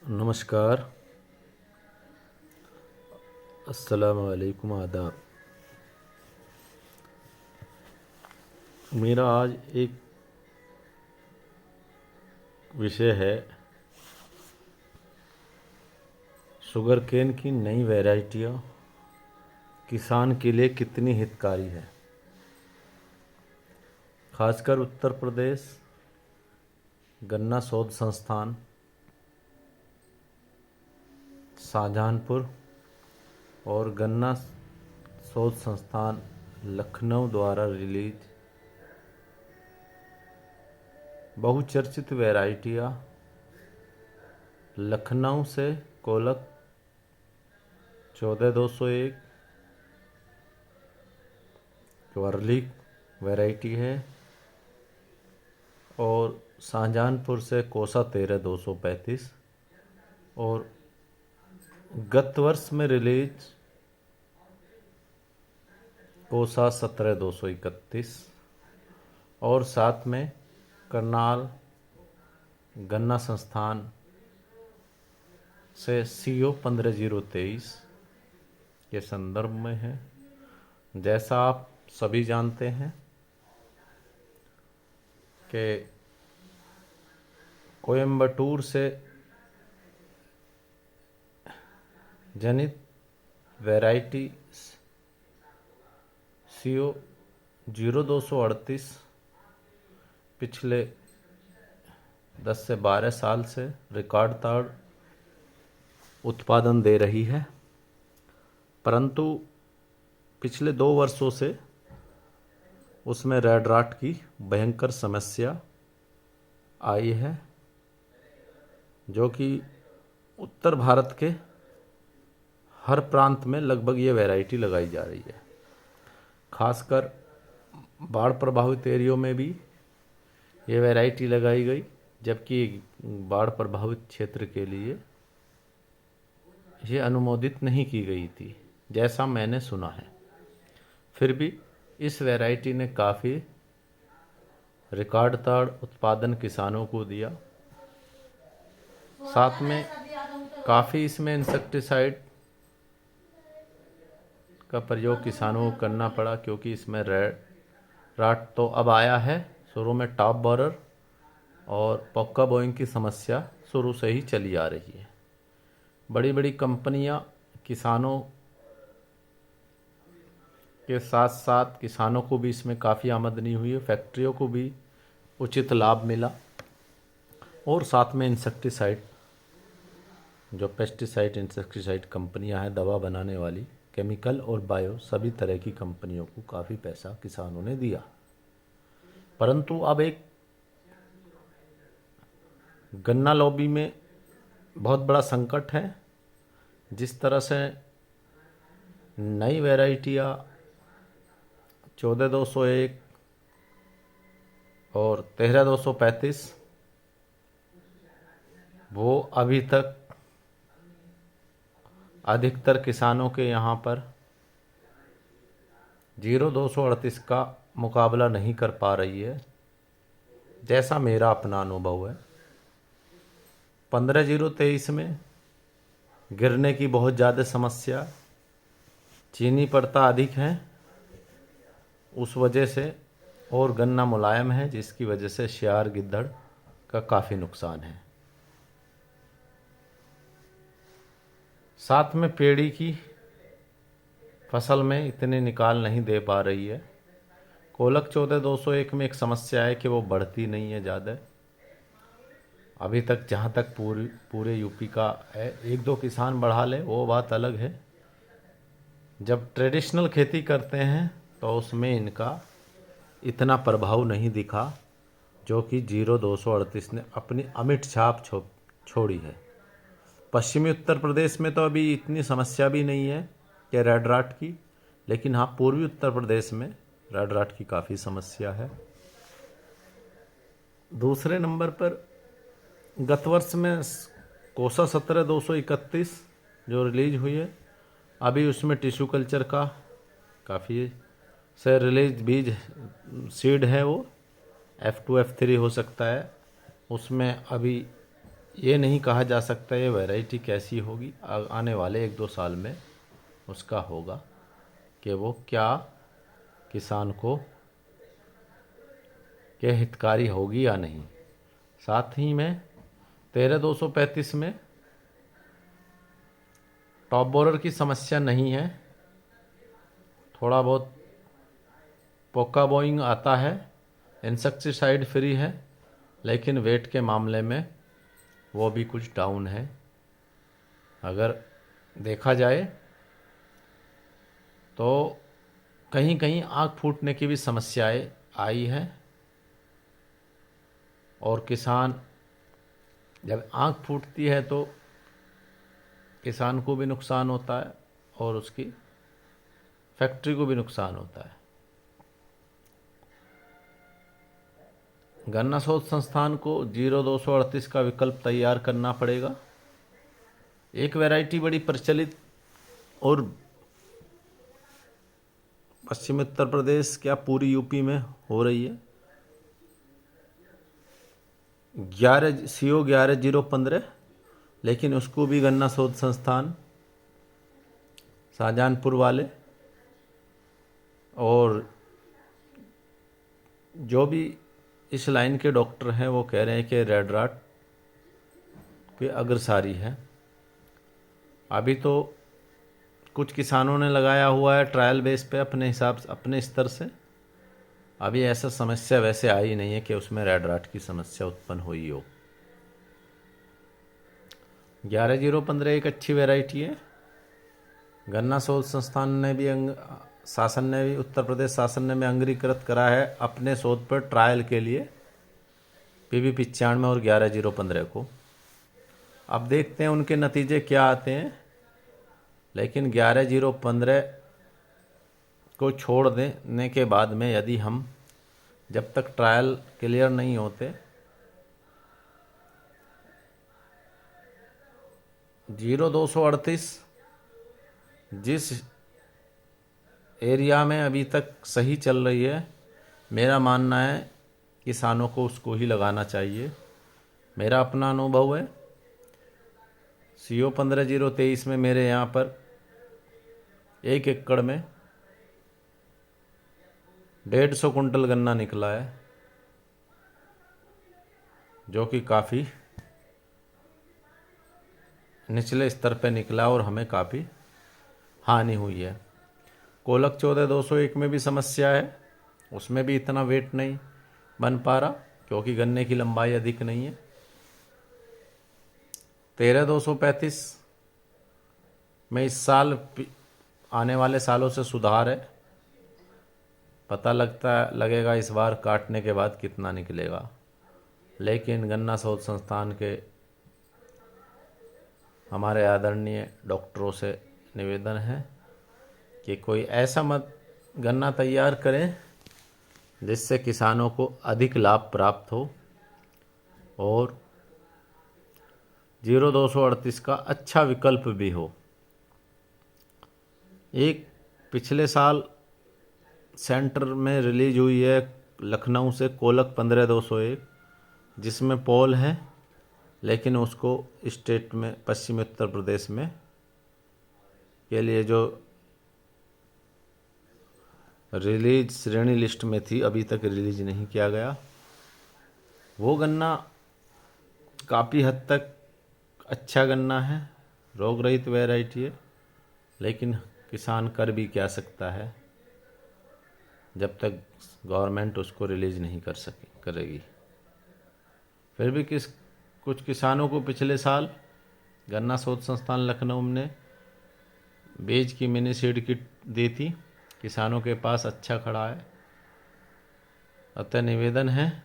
नमस्कार। अस्सलाम वालेकुम, आदाब। मेरा आज एक विषय है शुगर केन की नई वैरायटियाँ किसान के लिए कितनी हितकारी है। खासकर उत्तर प्रदेश गन्ना शोध संस्थान शाहजहांपुर और गन्ना शोध संस्थान लखनऊ द्वारा रिलीज बहुचर्चित वैरायटियाँ लखनऊ से कोलक 14201 वर्ली वैरायटी है और शाहजहांपुर से कोसा 13235 और गत वर्ष में रिलीज कोसा 17231 और साथ में करनाल गन्ना संस्थान से CO 15023 के संदर्भ में है। जैसा आप सभी जानते हैं कि कोयम्बटूर से जनित वैरायटी CO 0238 पिछले 10 से 12 साल से रिकॉर्ड तोड़ उत्पादन दे रही है, परंतु पिछले 2 वर्षों से उसमें रेड राट की भयंकर समस्या आई है, जो कि उत्तर भारत के हर प्रांत में लगभग ये वैरायटी लगाई जा रही है। खासकर बाढ़ प्रभावित एरियो में भी ये वैरायटी लगाई गई, जबकि बाढ़ प्रभावित क्षेत्र के लिए ये अनुमोदित नहीं की गई थी, जैसा मैंने सुना है। फिर भी इस वैरायटी ने काफ़ी रिकॉर्ड तोड़ उत्पादन किसानों को दिया। साथ में काफ़ी इसमें इंसेक्टिसाइड का प्रयोग किसानों को करना पड़ा, क्योंकि इसमें रेड राट तो अब आया है, शुरू में टॉप बोरर और पॉक्का बोइंग की समस्या शुरू से ही चली आ रही है। बड़ी बड़ी कंपनियां किसानों के साथ साथ किसानों को भी इसमें काफ़ी आमदनी हुई है, फैक्ट्रियों को भी उचित लाभ मिला और साथ में इंसेक्टिसाइड जो पेस्टिसाइड इंसेक्टिसाइड कंपनियां हैं, दवा बनाने वाली, केमिकल और बायो सभी तरह की कंपनियों को काफ़ी पैसा किसानों ने दिया। परंतु अब एक गन्ना लॉबी में बहुत बड़ा संकट है। जिस तरह से नई वैरायटियाँ 14201 और 13235 वो अभी तक अधिकतर किसानों के यहाँ पर 0238 का मुकाबला नहीं कर पा रही है, जैसा मेरा अपना अनुभव है। 15023 में गिरने की बहुत ज़्यादा समस्या, चीनी पड़ता अधिक है उस वजह से, और गन्ना मुलायम है जिसकी वजह से सियार गिद्धड़ का काफ़ी नुकसान है। साथ में पेड़ी की फसल में इतने निकाल नहीं दे पा रही है। कोलक 14201 में एक समस्या है कि वो बढ़ती नहीं है ज़्यादा अभी तक, जहाँ तक पूरे यूपी का है। 1-2 किसान बढ़ा ले वो बात अलग है। जब ट्रेडिशनल खेती करते हैं तो उसमें इनका इतना प्रभाव नहीं दिखा, जो कि 0238 ने अपनी अमिट छाप छोड़ी है। पश्चिमी उत्तर प्रदेश में तो अभी इतनी समस्या भी नहीं है कि रेड राट की, लेकिन हाँ पूर्वी उत्तर प्रदेश में रेड राट की काफ़ी समस्या है। दूसरे नंबर पर गत वर्ष में कोसा 17231 जो रिलीज हुई है, अभी उसमें टिश्यू कल्चर का काफ़ी से रिलीज बीज सीड है, वो F2 F3 हो सकता है। उसमें अभी ये नहीं कहा जा सकता ये वैरायटी कैसी होगी, आने वाले 1-2 साल में उसका होगा कि वो क्या किसान को के हितकारी होगी या नहीं। साथ ही में 13235 में टॉप बोरर की समस्या नहीं है, थोड़ा बहुत पोका बोइंग आता है, इंसेक्टिसाइड फ्री है, लेकिन वेट के मामले में वो भी कुछ डाउन है। अगर देखा जाए तो कहीं कहीं आँख फूटने की भी समस्याएं आई है, और किसान जब आँख फूटती है तो किसान को भी नुकसान होता है और उसकी फैक्ट्री को भी नुकसान होता है। गन्ना शोध संस्थान को 0238 का विकल्प तैयार करना पड़ेगा। एक वैरायटी बड़ी प्रचलित और पश्चिमी उत्तर प्रदेश क्या पूरी यूपी में हो रही है, 11 CO 11015, लेकिन उसको भी गन्ना शोध संस्थान शाहजहानपुर वाले और जो भी इस लाइन के डॉक्टर हैं वो कह रहे हैं कि रेड राट की अग्रसारी है। अभी तो कुछ किसानों ने लगाया हुआ है ट्रायल बेस पे अपने हिसाब से, अपने स्तर से। अभी ऐसा समस्या वैसे आई नहीं है कि उसमें रेड राट की समस्या उत्पन्न हुई हो। 11015 एक अच्छी वैरायटी है। गन्ना शोध संस्थान ने भी शासन ने भी, उत्तर प्रदेश शासन ने भी अंगीकृत करा है अपने शोध पर ट्रायल के लिए PB 95 और 11015 को। अब देखते हैं उनके नतीजे क्या आते हैं, लेकिन 11015 को छोड़ देने के बाद में यदि हम जब तक ट्रायल क्लियर नहीं होते 0238 जिस एरिया में अभी तक सही चल रही है, मेरा मानना है किसानों को उसको ही लगाना चाहिए। मेरा अपना अनुभव है, CO 15023 में मेरे यहाँ पर 1 एकड़ में 150 कुंटल गन्ना निकला है, जो कि काफ़ी निचले स्तर पे निकला और हमें काफ़ी हानि हुई है। कोलक 14201 में भी समस्या है, उसमें भी इतना वेट नहीं बन पा रहा क्योंकि गन्ने की लंबाई अधिक नहीं है। 13235 में इस साल आने वाले सालों से सुधार है, पता लगेगा इस बार काटने के बाद कितना निकलेगा। लेकिन गन्ना शोध संस्थान के हमारे आदरणीय डॉक्टरों से निवेदन है कि कोई ऐसा मत गन्ना तैयार करें जिससे किसानों को अधिक लाभ प्राप्त हो और 0238 का अच्छा विकल्प भी हो। एक पिछले साल सेंटर में रिलीज हुई है लखनऊ से कोलक 15201, जिसमें पोल है, लेकिन उसको स्टेट में पश्चिमी उत्तर प्रदेश में के लिए जो रिलीज श्रेणी लिस्ट में थी अभी तक रिलीज नहीं किया गया। वो गन्ना काफ़ी हद तक अच्छा गन्ना है, रोग रहित वैरायटी है, लेकिन किसान कर भी क्या सकता है जब तक गवर्नमेंट उसको रिलीज नहीं करेगी। फिर भी कुछ किसानों को पिछले साल गन्ना शोध संस्थान लखनऊ ने बीज की मिनी सीड किट दी थी, किसानों के पास अच्छा खड़ा है। अतः निवेदन है,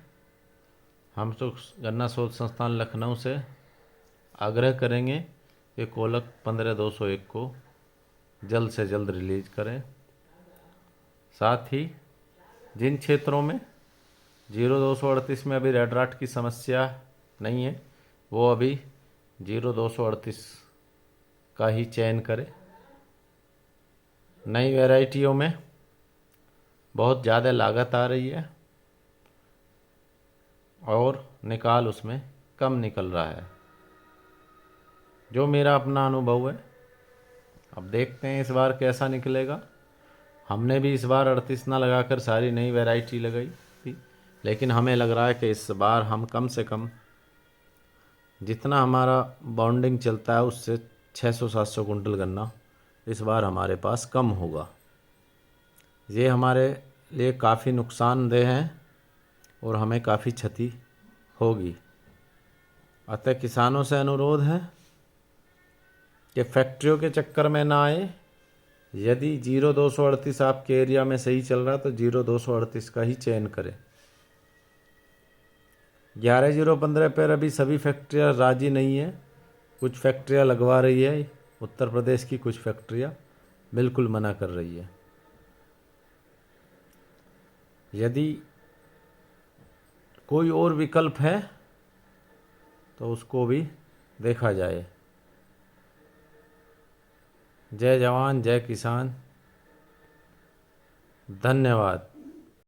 हम तो गन्ना शोध संस्थान लखनऊ से आग्रह करेंगे कि कोलक 15201 को जल्द से जल्द रिलीज करें। साथ ही जिन क्षेत्रों में 0238 में अभी रेड राट की समस्या नहीं है, वो अभी 0238 का ही चयन करें। नई वैरायटियों में बहुत ज़्यादा लागत आ रही है और निकाल उसमें कम निकल रहा है। जो मेरा अपना अनुभव है। अब देखते हैं इस बार कैसा निकलेगा। हमने भी इस बार 38 ना लगाकर सारी नई वैरायटी लगाई थी, लेकिन हमें लग रहा है कि इस बार हम कम से कम जितना हमारा बॉन्डिंग चलता है उससे 600-700 कुंटल गन्ना इस बार हमारे पास कम होगा। ये हमारे लिए काफ़ी नुकसानदेह है और हमें काफ़ी क्षति होगी। अतः किसानों से अनुरोध है कि फैक्ट्रियों के चक्कर में ना आए। यदि 0238 आपके एरिया में सही चल रहा तो 0238 का ही चयन करें। 11015 पर अभी सभी फैक्ट्रियां राजी नहीं है। कुछ फैक्ट्रियां लगवा रही है, उत्तर प्रदेश की कुछ फैक्ट्रियां बिल्कुल मना कर रही है। यदि कोई और विकल्प है तो उसको भी देखा जाए। जय जवान जय किसान, धन्यवाद।